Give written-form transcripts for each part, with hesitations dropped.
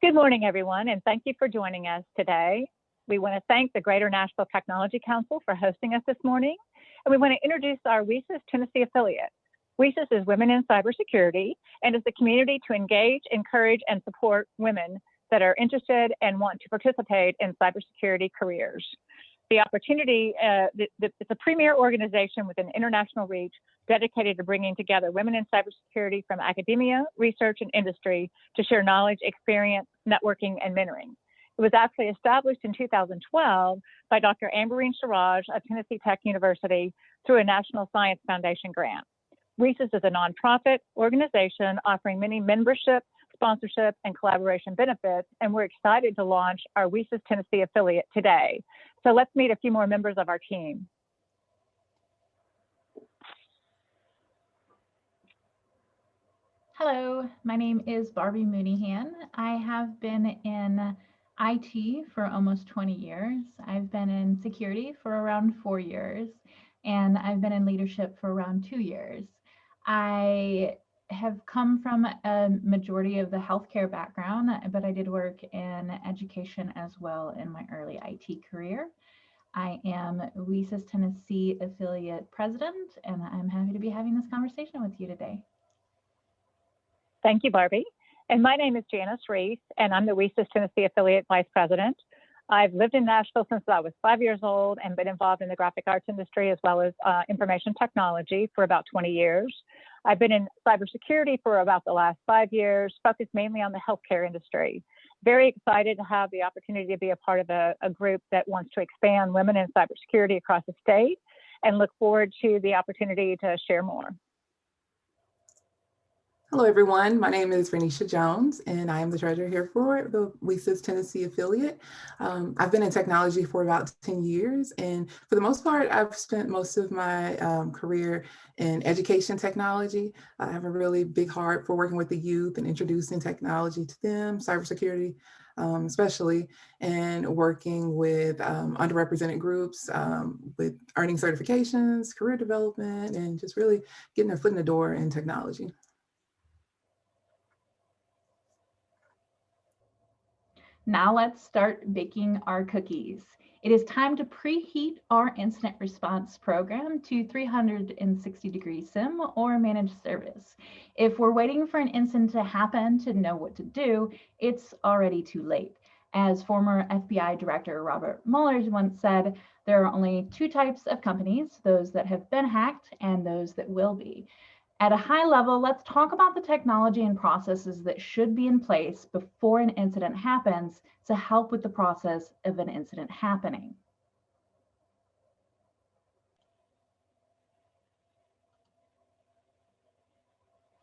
Good morning, everyone, and thank you for joining us today. We want to thank the Greater Nashville Technology Council for hosting us this morning, and we want to introduce our WiCyS Tennessee affiliate. WiCyS is Women in Cybersecurity and is the community to engage, encourage, and support women that are interested and want to participate in cybersecurity careers. The opportunity, it's a premier organization with an international reach dedicated to bringing together women in cybersecurity from academia, research, and industry to share knowledge, experience, networking, and mentoring. It was actually established in 2012 by Dr. Amberine Siraj of Tennessee Tech University through a National Science Foundation grant. WiCyS is a nonprofit organization offering many membership, sponsorship, and collaboration benefits, and we're excited to launch our WiCyS Tennessee affiliate today. So let's meet a few more members of our team. Hello, my name is Barbie Mooneyhan. I have been in IT for almost 20 years. I've been in security for around 4 years, and I've been in leadership for around 2 years. I have come from a majority of the healthcare background, but I did work in education as well in my early IT career. I am WiCyS Tennessee affiliate president, and I'm happy to be having this conversation with you today. Thank you, Barbie. And my name is Janice Reese, and I'm the WiCyS Tennessee affiliate vice president. I've lived in Nashville since I was 5 years old and been involved in the graphic arts industry as well as information technology for about 20 years. I've been in cybersecurity for about the last 5 years, focused mainly on the healthcare industry. Very excited to have the opportunity to be a part of a group that wants to expand women in cybersecurity across the state, and look forward to the opportunity to share more. Hello, everyone. My name is Renisha Jones, and I am the treasurer here for the WiCyS Tennessee affiliate. I've been in technology for about 10 years, and for the most part, I've spent most of my career in education technology. I have a really big heart for working with the youth and introducing technology to them, cybersecurity especially, and working with underrepresented groups with earning certifications, career development, and just really getting their foot in the door in technology. Now let's start baking our cookies. It is time to preheat our incident response program to 360-degree SIM or managed service. If we're waiting for an incident to happen to know what to do, it's already too late. As former FBI Director Robert Mueller once said, there are only two types of companies, those that have been hacked and those that will be. At a high level, let's talk about the technology and processes that should be in place before an incident happens to help with the process of an incident happening.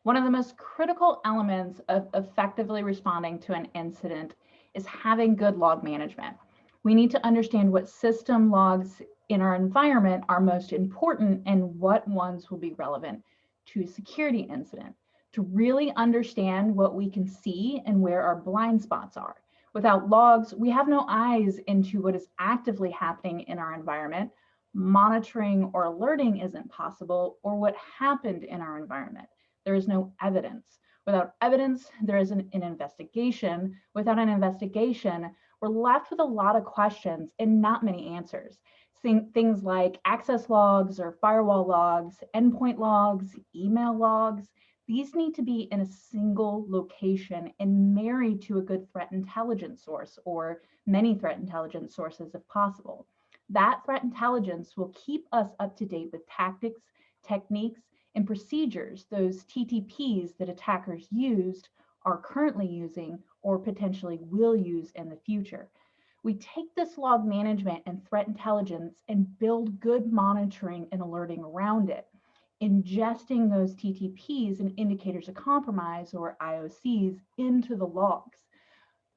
One of the most critical elements of effectively responding to an incident is having good log management. We need to understand what system logs in our environment are most important and what ones will be relevant to a security incident, to really understand what we can see and where our blind spots are. Without logs, we have no eyes into what is actively happening in our environment. Monitoring or alerting isn't possible, or what happened in our environment. There is no evidence. Without evidence, there isn't an investigation. Without an investigation, we're left with a lot of questions and not many answers. Things like access logs or firewall logs, endpoint logs, email logs, these need to be in a single location and married to a good threat intelligence source or many threat intelligence sources if possible. That threat intelligence will keep us up to date with tactics, techniques, and procedures, those TTPs that attackers used, are currently using, or potentially will use in the future. We take this log management and threat intelligence and build good monitoring and alerting around it, ingesting those TTPs and indicators of compromise or IOCs into the logs.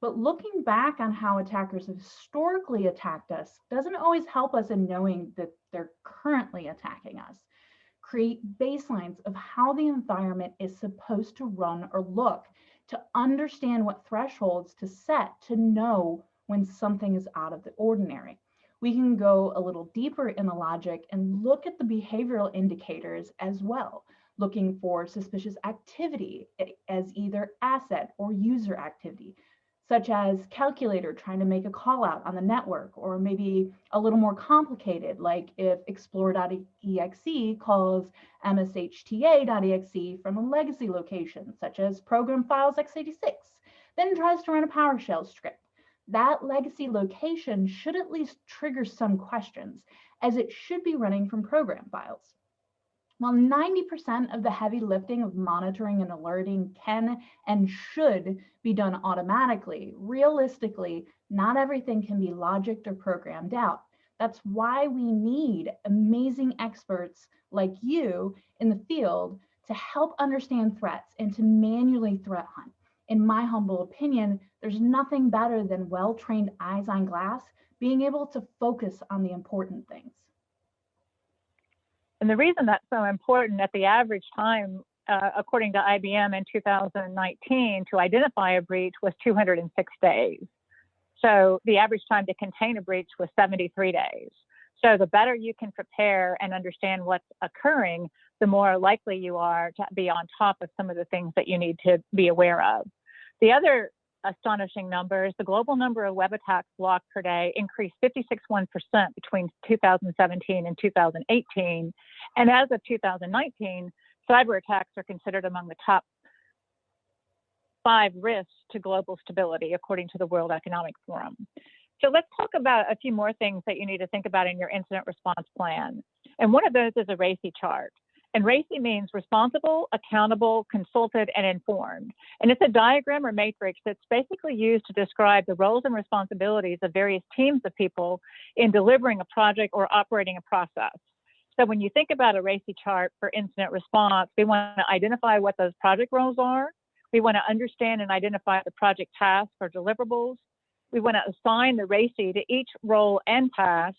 But looking back on how attackers have historically attacked us doesn't always help us in knowing that they're currently attacking us. Create baselines of how the environment is supposed to run or look, to understand what thresholds to set to know when something is out of the ordinary. We can go a little deeper in the logic and look at the behavioral indicators as well, looking for suspicious activity as either asset or user activity, such as calculator trying to make a call out on the network, or maybe a little more complicated, like if explorer.exe calls mshta.exe from a legacy location, such as program files x86, then tries to run a PowerShell script. That legacy location should at least trigger some questions, as it should be running from program files. While 90% of the heavy lifting of monitoring and alerting can and should be done automatically, realistically, not everything can be logicked or programmed out. That's why we need amazing experts like you in the field to help understand threats and to manually threat hunt. In my humble opinion, there's nothing better than well-trained eyes on glass being able to focus on the important things. And the reason that's so important, at the average time, according to IBM in 2019, to identify a breach was 206 days. So the average time to contain a breach was 73 days. So the better you can prepare and understand what's occurring, the more likely you are to be on top of some of the things that you need to be aware of. The other astonishing number is the global number of web attacks blocked per day increased 56.1% between 2017 and 2018. And as of 2019, cyber attacks are considered among the top 5 risks to global stability, according to the World Economic Forum. So let's talk about a few more things that you need to think about in your incident response plan. And one of those is a RACI chart. And RACI means responsible, accountable, consulted, and informed. And it's a diagram or matrix that's basically used to describe the roles and responsibilities of various teams of people in delivering a project or operating a process. So when you think about a RACI chart for incident response, we want to identify what those project roles are. We want to understand and identify the project tasks or deliverables. We want to assign the RACI to each role and task.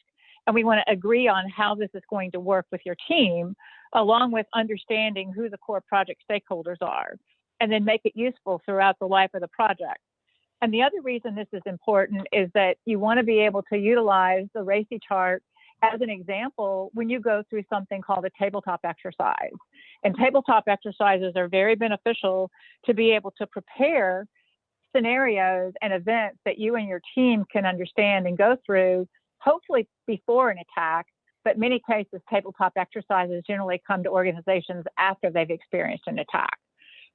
And we want to agree on how this is going to work with your team, along with understanding who the core project stakeholders are, and then make it useful throughout the life of the project. And the other reason this is important is that you want to be able to utilize the RACI chart as an example when you go through something called a tabletop exercise. And tabletop exercises are very beneficial to be able to prepare scenarios and events that you and your team can understand and go through, hopefully before an attack, but many cases, tabletop exercises generally come to organizations after they've experienced an attack.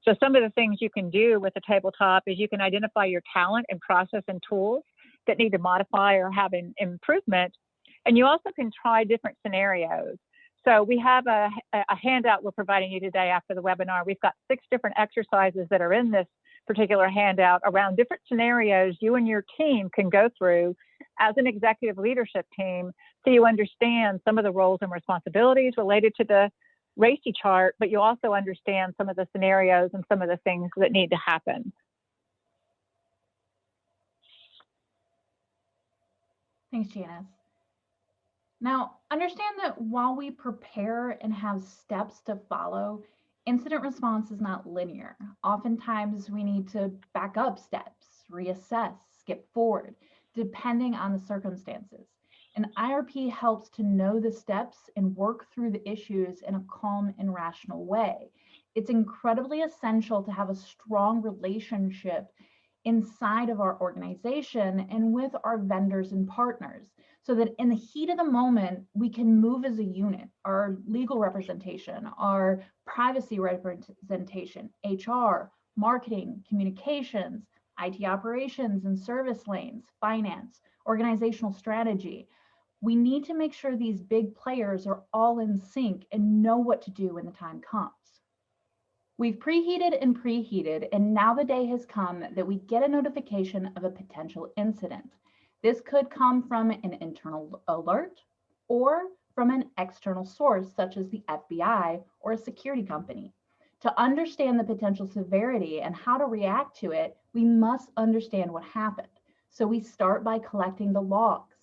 So some of the things you can do with a tabletop is you can identify your talent and process and tools that need to modify or have an improvement. And you also can try different scenarios. So we have a handout we're providing you today after the webinar. We've got 6 different exercises that are in this particular handout around different scenarios you and your team can go through as an executive leadership team, so you understand some of the roles and responsibilities related to the RACI chart, but you also understand some of the scenarios and some of the things that need to happen. Thanks, Janice. Now, understand that while we prepare and have steps to follow, incident response is not linear. Oftentimes, we need to back up steps, reassess, skip forward, depending on the circumstances. An IRP helps to know the steps and work through the issues in a calm and rational way. It's incredibly essential to have a strong relationship inside of our organization and with our vendors and partners, so that in the heat of the moment, we can move as a unit. Our legal representation, our privacy representation, HR, marketing, communications, IT operations and service lanes, finance, organizational strategy. We need to make sure these big players are all in sync and know what to do when the time comes. We've preheated and preheated, and now the day has come that we get a notification of a potential incident. This could come from an internal alert or from an external source, such as the FBI or a security company. To understand the potential severity and how to react to it, we must understand what happened. So we start by collecting the logs,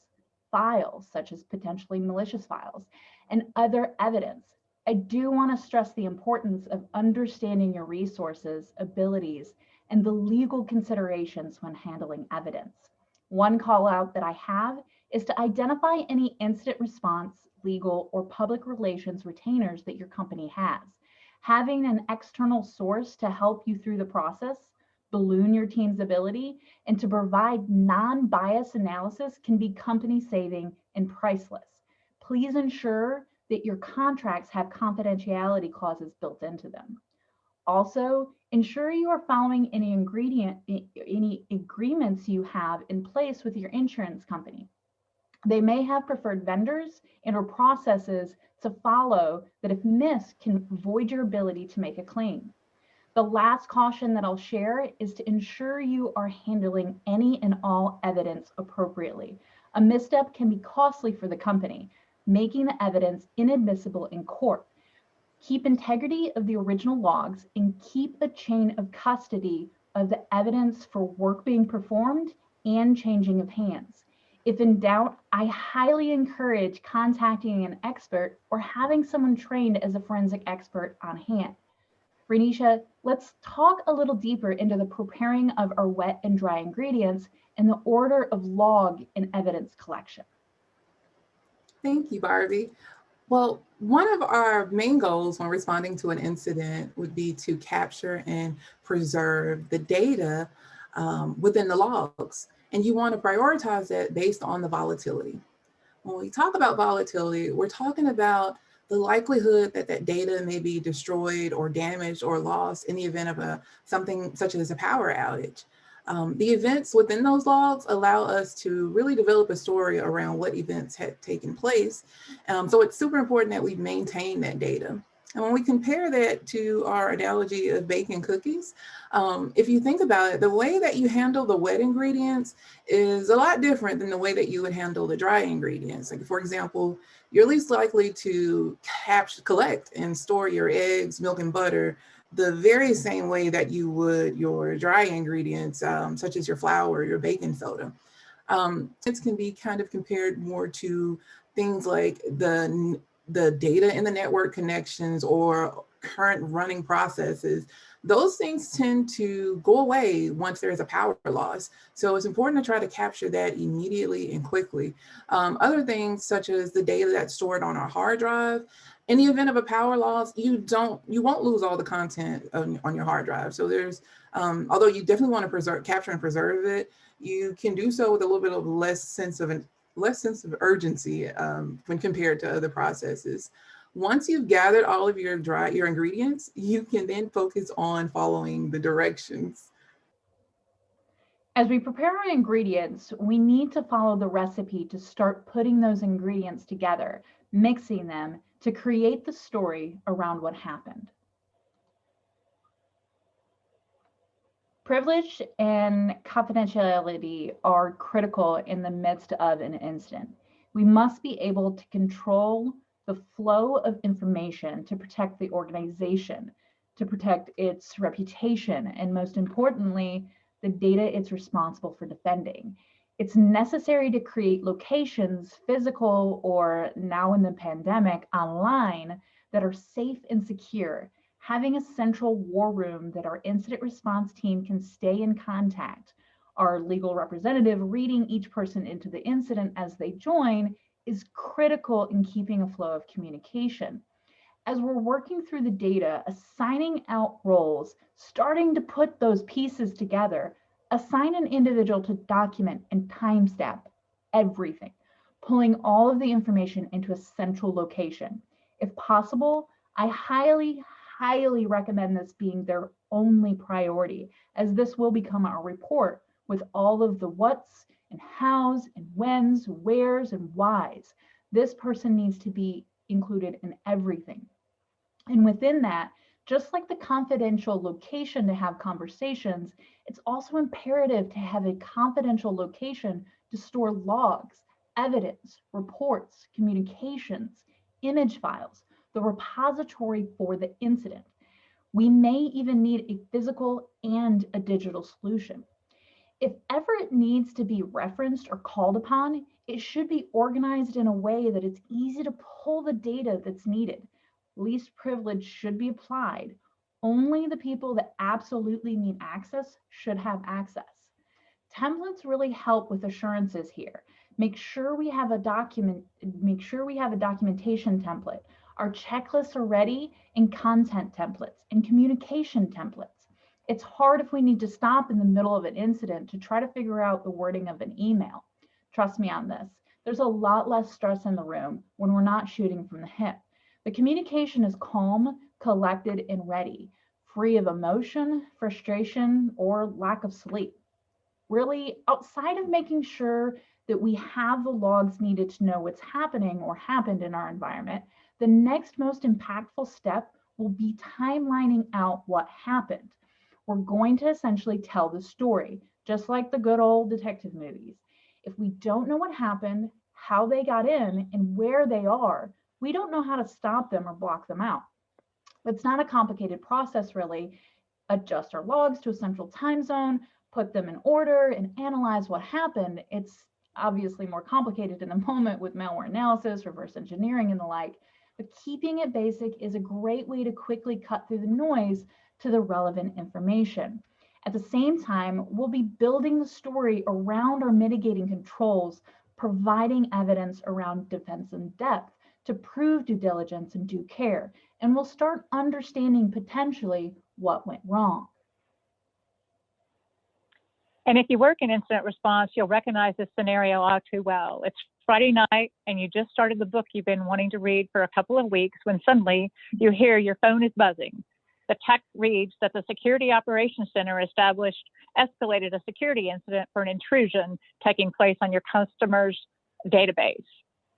files, such as potentially malicious files, and other evidence. I do want to stress the importance of understanding your resources, abilities, and the legal considerations when handling evidence. One call out that I have is to identify any incident response, legal, or public relations retainers that your company has. Having an external source to help you through the process, balloon your team's ability, and to provide non-biased analysis can be company saving and priceless. Please ensure that your contracts have confidentiality clauses built into them. Also, ensure you are following any agreements you have in place with your insurance company. They may have preferred vendors and or processes to follow that, if missed, can void your ability to make a claim. The last caution that I'll share is to ensure you are handling any and all evidence appropriately. A misstep can be costly for the company, making the evidence inadmissible in court. Keep integrity of the original logs and keep a chain of custody of the evidence for work being performed and changing of hands. If in doubt, I highly encourage contacting an expert or having someone trained as a forensic expert on hand. Renisha, let's talk a little deeper into the preparing of our wet and dry ingredients and the order of log and evidence collection. Thank you, Barbie. Well, one of our main goals when responding to an incident would be to capture and preserve the data within the logs. And you want to prioritize that based on the volatility. When we talk about volatility, we're talking about the likelihood that that data may be destroyed or damaged or lost in the event of something such as a power outage. The events within those logs allow us to really develop a story around what events had taken place. So it's super important that we maintain that data. And when we compare that to our analogy of baking cookies, if you think about it, the way that you handle the wet ingredients is a lot different than the way that you would handle the dry ingredients. Like, for example, you're least likely to collect and store your eggs, milk, and butter the very same way that you would your dry ingredients, such as your flour or your baking soda. It can be kind of compared more to things like the data in the network connections or current running processes. Those things tend to go away once there's a power loss. So it's important to try to capture that immediately and quickly. Other things such as the data that's stored on our hard drive. In the event of a power loss, you won't lose all the content on your hard drive. So there's, although you definitely want to capture and preserve it, you can do so with a little bit of less sense of urgency when compared to other processes. Once you've gathered all of your ingredients, you can then focus on following the directions. As we prepare our ingredients, we need to follow the recipe to start putting those ingredients together, mixing them to create the story around what happened. Privilege and confidentiality are critical in the midst of an incident. We must be able to control the flow of information to protect the organization, to protect its reputation, and most importantly, the data it's responsible for defending. It's necessary to create locations, physical or now in the pandemic, online, that are safe and secure. Having a central war room that our incident response team can stay in contact, our legal representative reading each person into the incident as they join, is critical in keeping a flow of communication. As we're working through the data, assigning out roles, starting to put those pieces together, assign an individual to document and timestamp everything, pulling all of the information into a central location. If possible, I highly recommend this being their only priority, as this will become our report with all of the what's and how's and when's, where's and why's. This person needs to be included in everything. And within that, just like the confidential location to have conversations, it's also imperative to have a confidential location to store logs, evidence, reports, communications, image files, the repository for the incident. We may even need a physical and a digital solution. If ever it needs to be referenced or called upon, it should be organized in a way that it's easy to pull the data that's needed. Least privilege should be applied. Only the people that absolutely need access should have access. Templates really help with assurances here. Make sure we have a documentation template. Our checklists are ready, and content templates and communication templates. It's hard if we need to stop in the middle of an incident to try to figure out the wording of an email. Trust me on this. There's a lot less stress in the room when we're not shooting from the hip. The communication is calm, collected, and ready, free of emotion, frustration, or lack of sleep. Really, outside of making sure that we have the logs needed to know what's happening or happened in our environment, the next most impactful step will be timelining out what happened. We're going to essentially tell the story, just like the good old detective movies. If we don't know what happened, how they got in, and where they are, we don't know how to stop them or block them out. It's not a complicated process, really. Adjust our logs to a central time zone, put them in order, and analyze what happened. It's obviously more complicated in the moment with malware analysis, reverse engineering, and the like, but keeping it basic is a great way to quickly cut through the noise to the relevant information. At the same time, we'll be building the story around our mitigating controls, providing evidence around defense in depth to prove due diligence and due care, and we'll start understanding potentially what went wrong. And if you work in incident response, you'll recognize this scenario all too well. It's Friday night and you just started the book you've been wanting to read for a couple of weeks when suddenly you hear your phone is buzzing. The text reads that the Security Operations Center escalated a security incident for an intrusion taking place on your customer's database.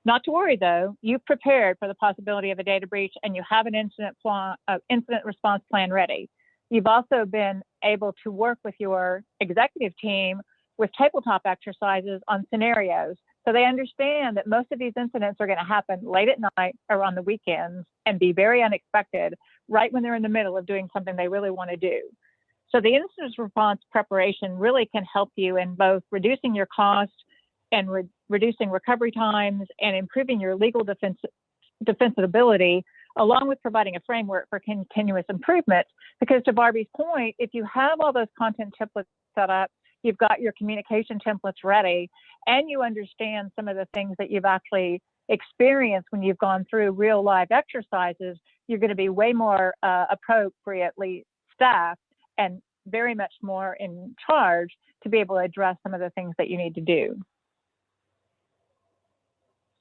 Not to worry though, you've prepared for the possibility of a data breach and you have an incident response plan ready. You've also been able to work with your executive team with tabletop exercises on scenarios. So they understand that most of these incidents are going to happen late at night or on the weekends and be very unexpected right when they're in the middle of doing something they really want to do. So the incident response preparation really can help you in both reducing your cost and reducing recovery times and improving your legal defensibility, along with providing a framework for continuous improvement. Because to Barbie's point, if you have all those content templates set up, you've got your communication templates ready, and you understand some of the things that you've actually experienced when you've gone through real live exercises, you're going to be way more appropriately staffed and very much more in charge to be able to address some of the things that you need to do.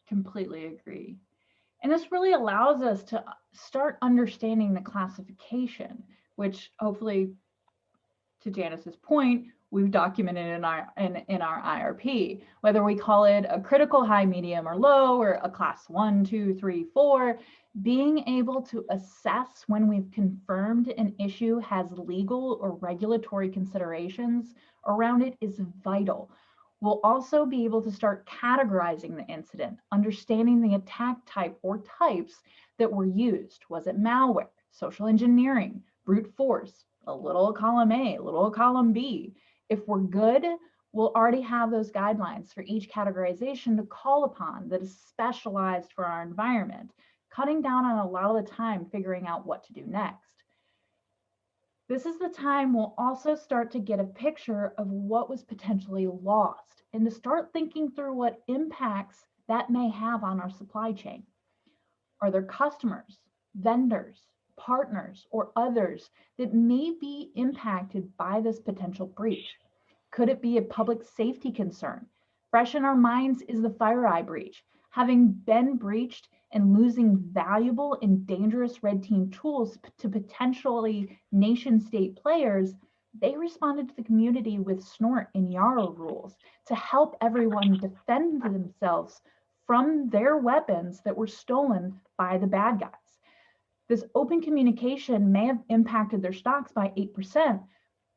Completely agree. And this really allows us to start understanding the classification, which hopefully, to Janice's point, we've documented in our IRP, whether we call it a critical high, medium, or low, or a class 1, 2, 3, 4, being able to assess when we've confirmed an issue has legal or regulatory considerations around it is vital. We'll also be able to start categorizing the incident, understanding the attack type or types that were used. Was it malware, social engineering, brute force, a little column A, a little column B? If we're good, we'll already have those guidelines for each categorization to call upon that is specialized for our environment, cutting down on a lot of the time figuring out what to do next. This is the time we'll also start to get a picture of what was potentially lost and to start thinking through what impacts that may have on our supply chain. Are there customers, vendors, partners, or others that may be impacted by this potential breach? Could it be a public safety concern? Fresh in our minds is the FireEye breach. Having been breached and losing valuable and dangerous red team tools to potentially nation state players, they responded to the community with Snort and Yarrow rules to help everyone defend themselves from their weapons that were stolen by the bad guys. This open communication may have impacted their stocks by 8%,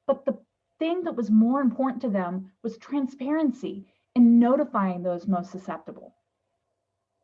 but the thing that was more important to them was transparency and notifying those most susceptible.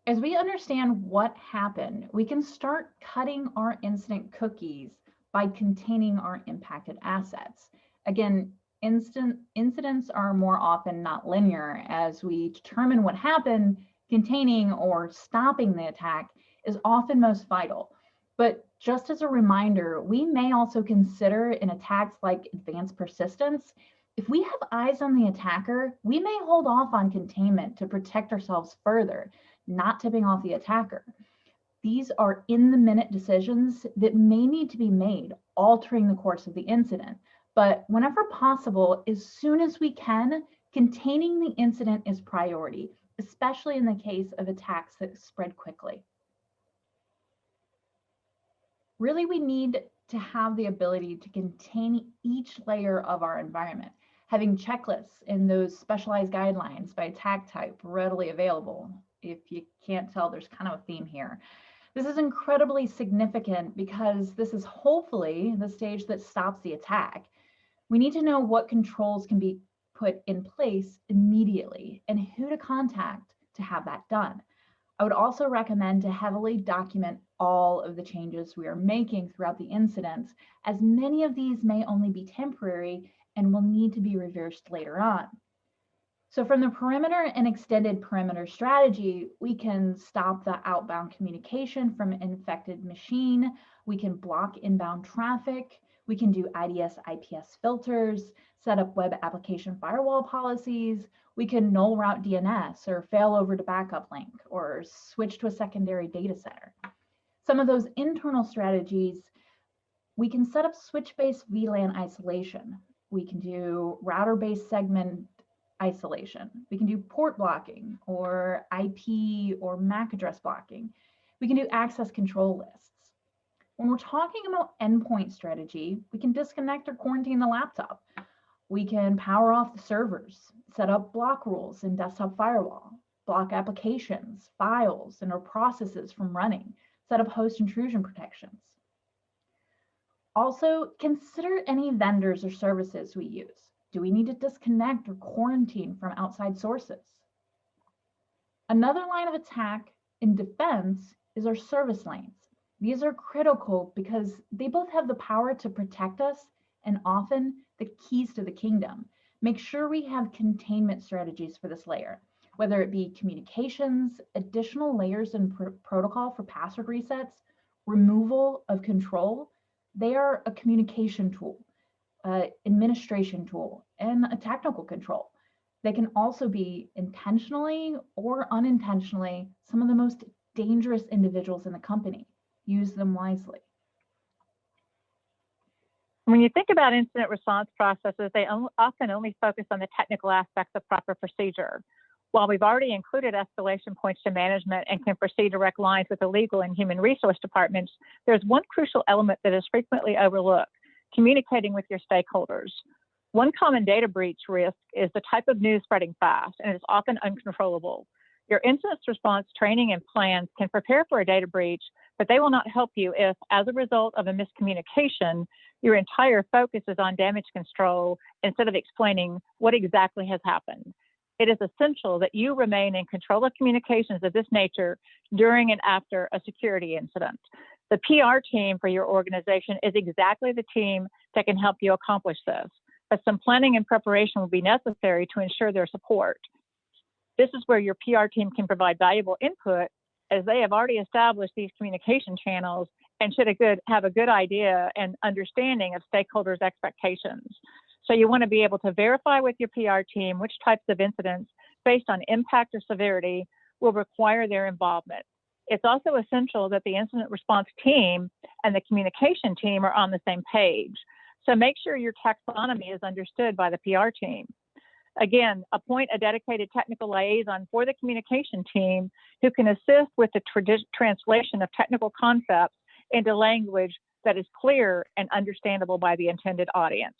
As we understand what happened, we can start cutting our incident cookies by containing our impacted assets. Again, incidents are more often not linear. As we determine what happened, containing or stopping the attack is often most vital. But just as a reminder, we may also consider in attacks like advanced persistence, if we have eyes on the attacker, we may hold off on containment to protect ourselves further, not tipping off the attacker. These are in-the-minute decisions that may need to be made, altering the course of the incident. But whenever possible, as soon as we can, containing the incident is priority, especially in the case of attacks that spread quickly. Really, we need to have the ability to contain each layer of our environment, having checklists in those specialized guidelines by attack type readily available. If you can't tell, there's kind of a theme here. This is incredibly significant because this is hopefully the stage that stops the attack. We need to know what controls can be put in place immediately and who to contact to have that done. I would also recommend to heavily document all of the changes we are making throughout the incidents, as many of these may only be temporary and will need to be reversed later on. So from the perimeter and extended perimeter strategy, we can stop the outbound communication from an infected machine. We can block inbound traffic. We can do IDS, IPS filters, set up web application firewall policies. We can null route DNS or fail over to backup link or switch to a secondary data center. Some of those internal strategies, we can set up switch-based VLAN isolation. We can do router-based segment isolation. We can do port blocking or IP or MAC address blocking. We can do access control lists. When we're talking about endpoint strategy, we can disconnect or quarantine the laptop. We can power off the servers, set up block rules in desktop firewall, block applications, files, and or processes from running, set up host intrusion protections. Also, consider any vendors or services we use. Do we need to disconnect or quarantine from outside sources? Another line of attack in defense is our service lanes. These are critical because they both have the power to protect us and often the keys to the kingdom. Make sure we have containment strategies for this layer, whether it be communications, additional layers in protocol for password resets, removal of control. They are a communication tool, administration tool, and a technical control. They can also be intentionally or unintentionally some of the most dangerous individuals in the company. Use them wisely. When you think about incident response processes, they often only focus on the technical aspects of proper procedure. While we've already included escalation points to management and can foresee direct lines with the legal and human resource departments, there's one crucial element that is frequently overlooked: communicating with your stakeholders. One common data breach risk is the type of news spreading fast, and it's often uncontrollable. Your incident response training and plans can prepare for a data breach, but they will not help you if, as a result of a miscommunication, your entire focus is on damage control instead of explaining what exactly has happened. It is essential that you remain in control of communications of this nature during and after a security incident. The PR team for your organization is exactly the team that can help you accomplish this, but some planning and preparation will be necessary to ensure their support. This is where your PR team can provide valuable input, as they have already established these communication channels and should have a good idea and understanding of stakeholders' expectations. So you want to be able to verify with your PR team which types of incidents, based on impact or severity, will require their involvement. It's also essential that the incident response team and the communication team are on the same page. So make sure your taxonomy is understood by the PR team. Again, appoint a dedicated technical liaison for the communication team who can assist with the translation of technical concepts into language that is clear and understandable by the intended audience.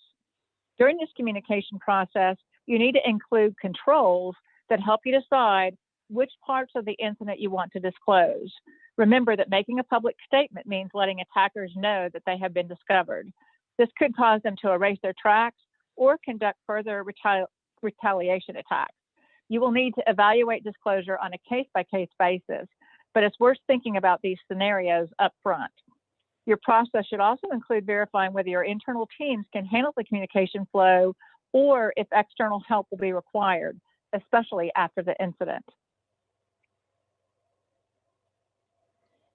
During this communication process, you need to include controls that help you decide which parts of the incident you want to disclose. Remember that making a public statement means letting attackers know that they have been discovered. This could cause them to erase their tracks or conduct further retaliation attacks. You will need to evaluate disclosure on a case-by-case basis, but it's worth thinking about these scenarios up front. Your process should also include verifying whether your internal teams can handle the communication flow or if external help will be required, especially after the incident.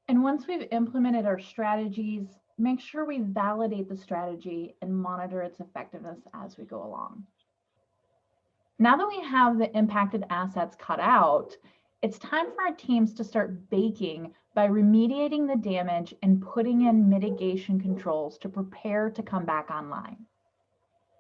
And once we've implemented our strategies, make sure we validate the strategy and monitor its effectiveness as we go along. Now that we have the impacted assets cut out, it's time for our teams to start baking by remediating the damage and putting in mitigation controls to prepare to come back online.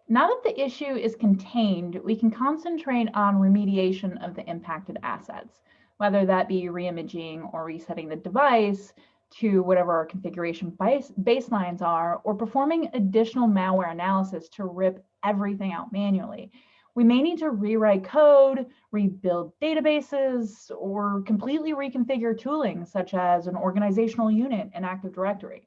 Now that the issue is contained, we can concentrate on remediation of the impacted assets, whether that be reimaging or resetting the device to whatever our configuration baselines are, or performing additional malware analysis to rip everything out manually. We may need to rewrite code, rebuild databases, or completely reconfigure tooling, such as an organizational unit in Active Directory.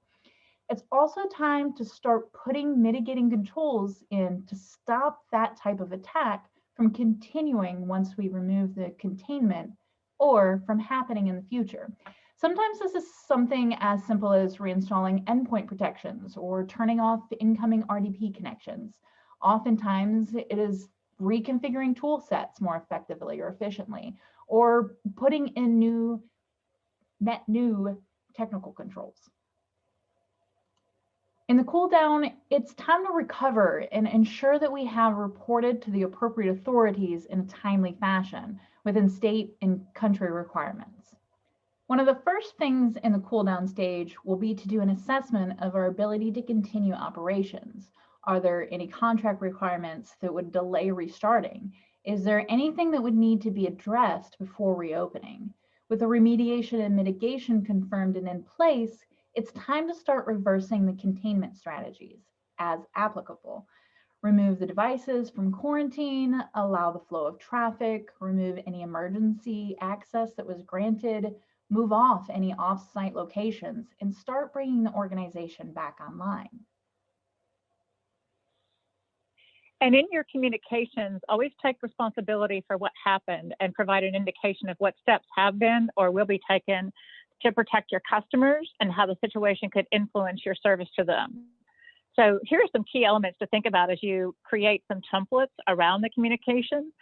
It's also time to start putting mitigating controls in to stop that type of attack from continuing once we remove the containment or from happening in the future. Sometimes this is something as simple as reinstalling endpoint protections or turning off incoming RDP connections. Oftentimes it is reconfiguring tool sets more effectively or efficiently, or putting in net new technical controls. In the cool down, it's time to recover and ensure that we have reported to the appropriate authorities in a timely fashion within state and country requirements. One of the first things in the cool down stage will be to do an assessment of our ability to continue operations. Are there any contract requirements that would delay restarting? Is there anything that would need to be addressed before reopening? With the remediation and mitigation confirmed and in place, it's time to start reversing the containment strategies as applicable. Remove the devices from quarantine, allow the flow of traffic, remove any emergency access that was granted, move off any off-site locations, and start bringing the organization back online. And in your communications, always take responsibility for what happened and provide an indication of what steps have been or will be taken to protect your customers and how the situation could influence your service to them. So here are some key elements to think about as you create some templates around the communication.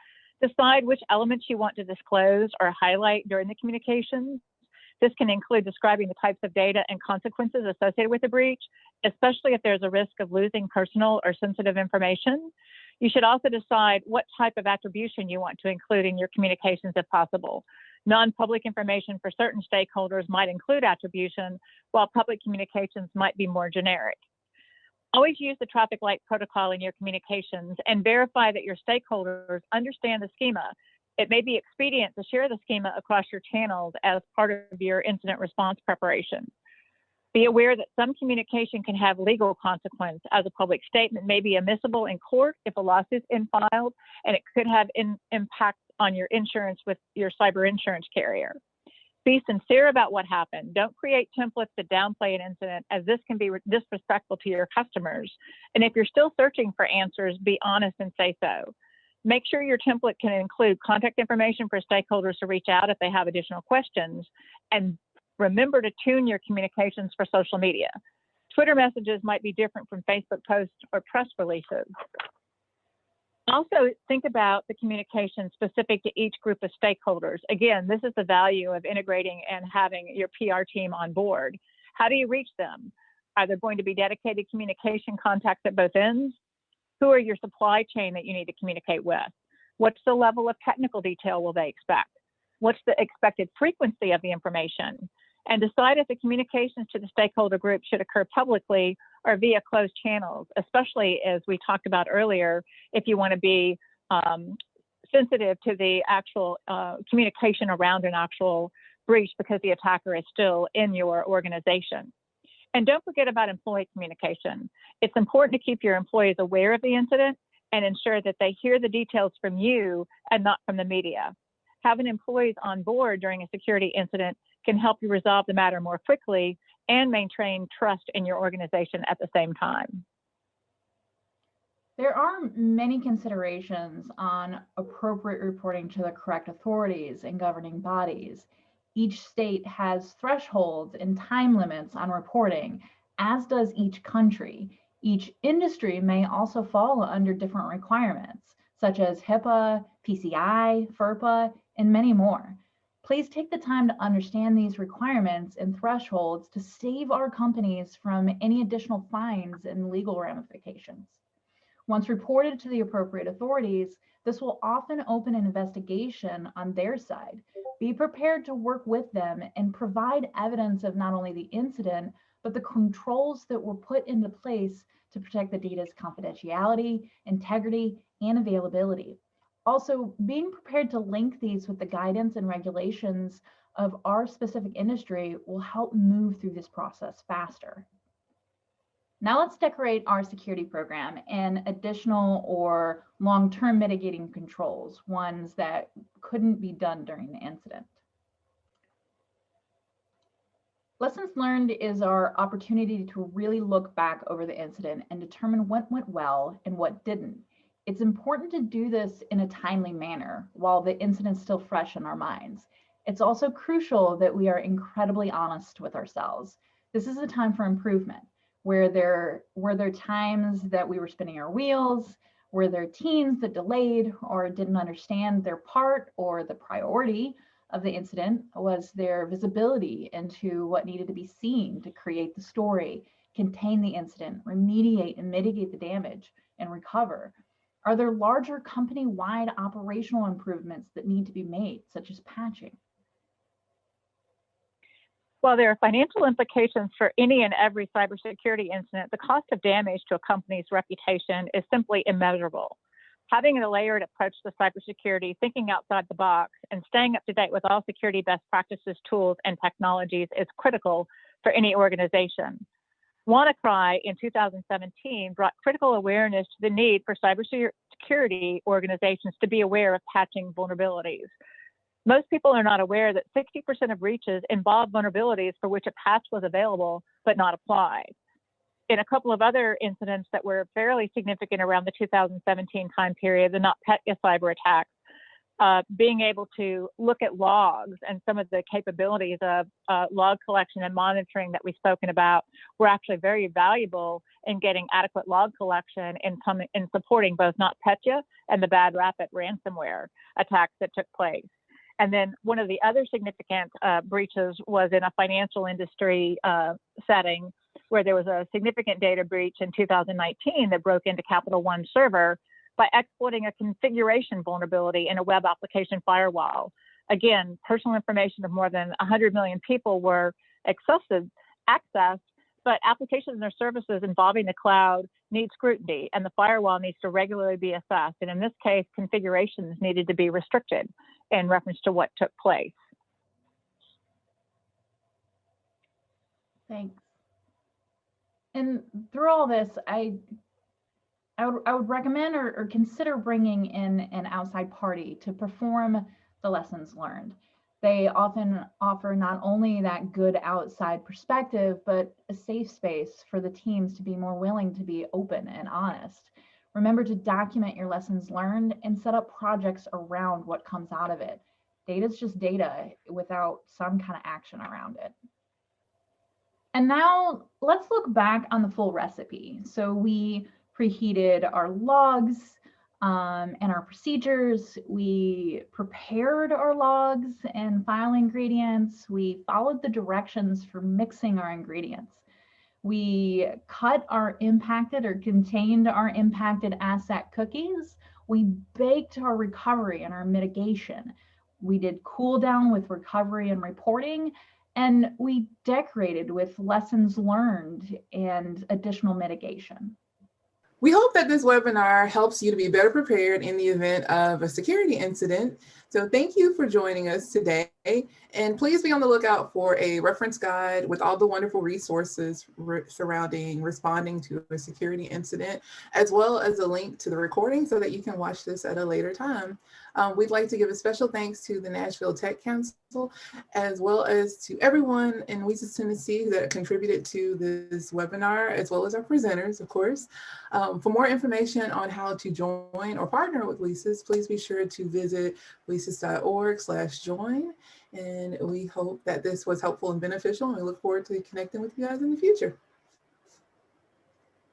Decide which elements you want to disclose or highlight during the communications. This can include describing the types of data and consequences associated with the breach, especially if there's a risk of losing personal or sensitive information. You should also decide what type of attribution you want to include in your communications if possible. Non-public information for certain stakeholders might include attribution, while public communications might be more generic. Always use the traffic light protocol in your communications and verify that your stakeholders understand the schema. It may be expedient to share the schema across your channels as part of your incident response preparation. Be aware that some communication can have legal consequence, as a public statement may be admissible in court if a lawsuit is filed, and it could have impact on your insurance with your cyber insurance carrier. Be sincere about what happened. Don't create templates to downplay an incident, as this can be disrespectful to your customers. And if you're still searching for answers, be honest and say so. Make sure your template can include contact information for stakeholders to reach out if they have additional questions. And remember to tune your communications for social media. Twitter messages might be different from Facebook posts or press releases. Also, think about the communication specific to each group of stakeholders. Again, this is the value of integrating and having your PR team on board. How do you reach them? Are there going to be dedicated communication contacts at both ends? Who are your supply chain that you need to communicate with? What's the level of technical detail will they expect? What's the expected frequency of the information? And decide if the communications to the stakeholder group should occur publicly or via closed channels, especially as we talked about earlier, if you want to be sensitive to the actual communication around an actual breach because the attacker is still in your organization. And don't forget about employee communication. It's important to keep your employees aware of the incident and ensure that they hear the details from you and not from the media. Having employees on board during a security incident can help you resolve the matter more quickly and maintain trust in your organization at the same time. There are many considerations on appropriate reporting to the correct authorities and governing bodies. Each state has thresholds and time limits on reporting, as does each country. Each industry may also fall under different requirements, such as HIPAA, PCI, FERPA, and many more. Please take the time to understand these requirements and thresholds to save our companies from any additional fines and legal ramifications. Once reported to the appropriate authorities, this will often open an investigation on their side. Be prepared to work with them and provide evidence of not only the incident, but the controls that were put into place to protect the data's confidentiality, integrity, and availability. Also, being prepared to link these with the guidance and regulations of our specific industry will help move through this process faster. Now let's decorate our security program in additional or long-term mitigating controls, ones that couldn't be done during the incident. Lessons learned is our opportunity to really look back over the incident and determine what went well and what didn't. It's important to do this in a timely manner while the incident's still fresh in our minds. It's also crucial that we are incredibly honest with ourselves. This is a time for improvement. Were there times that we were spinning our wheels? Were there teams that delayed or didn't understand their part or the priority of the incident? Was there visibility into what needed to be seen to create the story, contain the incident, remediate and mitigate the damage, and recover? Are there larger company-wide operational improvements that need to be made, such as patching? While there are financial implications for any and every cybersecurity incident, the cost of damage to a company's reputation is simply immeasurable. Having a layered approach to cybersecurity, thinking outside the box, and staying up to date with all security best practices, tools, and technologies is critical for any organization. WannaCry in 2017 brought critical awareness to the need for cybersecurity organizations to be aware of patching vulnerabilities. Most people are not aware that 60% of breaches involve vulnerabilities for which a patch was available but not applied. In a couple of other incidents that were fairly significant around the 2017 time period, the NotPetya cyber attacks, being able to look at logs and some of the capabilities of log collection and monitoring that we've spoken about were actually very valuable in getting adequate log collection in supporting both NotPetya and the Bad Rapid ransomware attacks that took place. And then one of the other significant breaches was in a financial industry setting where there was a significant data breach in 2019 that broke into Capital One server by exploiting a configuration vulnerability in a web application firewall. Again, personal information of more than 100 million people were accessed, but applications and services involving the cloud need scrutiny, and the firewall needs to regularly be assessed. And in this case, configurations needed to be restricted in reference to what took place. Thanks. And through all this, I would recommend or consider bringing in an outside party to perform the lessons learned. They often offer not only that good outside perspective, but a safe space for the teams to be more willing to be open and honest. Remember to document your lessons learned and set up projects around what comes out of it. Data is just data without some kind of action around it. And now let's look back on the full recipe. So we preheated our logs and our procedures. We prepared our logs and file ingredients. We followed the directions for mixing our ingredients. We cut our impacted or contained our impacted asset cookies. We baked our recovery and our mitigation. We did cool down with recovery and reporting, and we decorated with lessons learned and additional mitigation. We hope that this webinar helps you to be better prepared in the event of a security incident. So thank you for joining us today. And please be on the lookout for a reference guide with all the wonderful resources surrounding responding to a security incident, as well as a link to the recording so that you can watch this at a later time. We'd like to give a special thanks to the Nashville Tech Council, as well as to everyone in WiCyS Tennessee that contributed to this webinar, as well as our presenters, of course. For more information on how to join or partner with WiCyS, please be sure to visit wicsys.org/join. And we hope that this was helpful and beneficial, and we look forward to connecting with you guys in the future.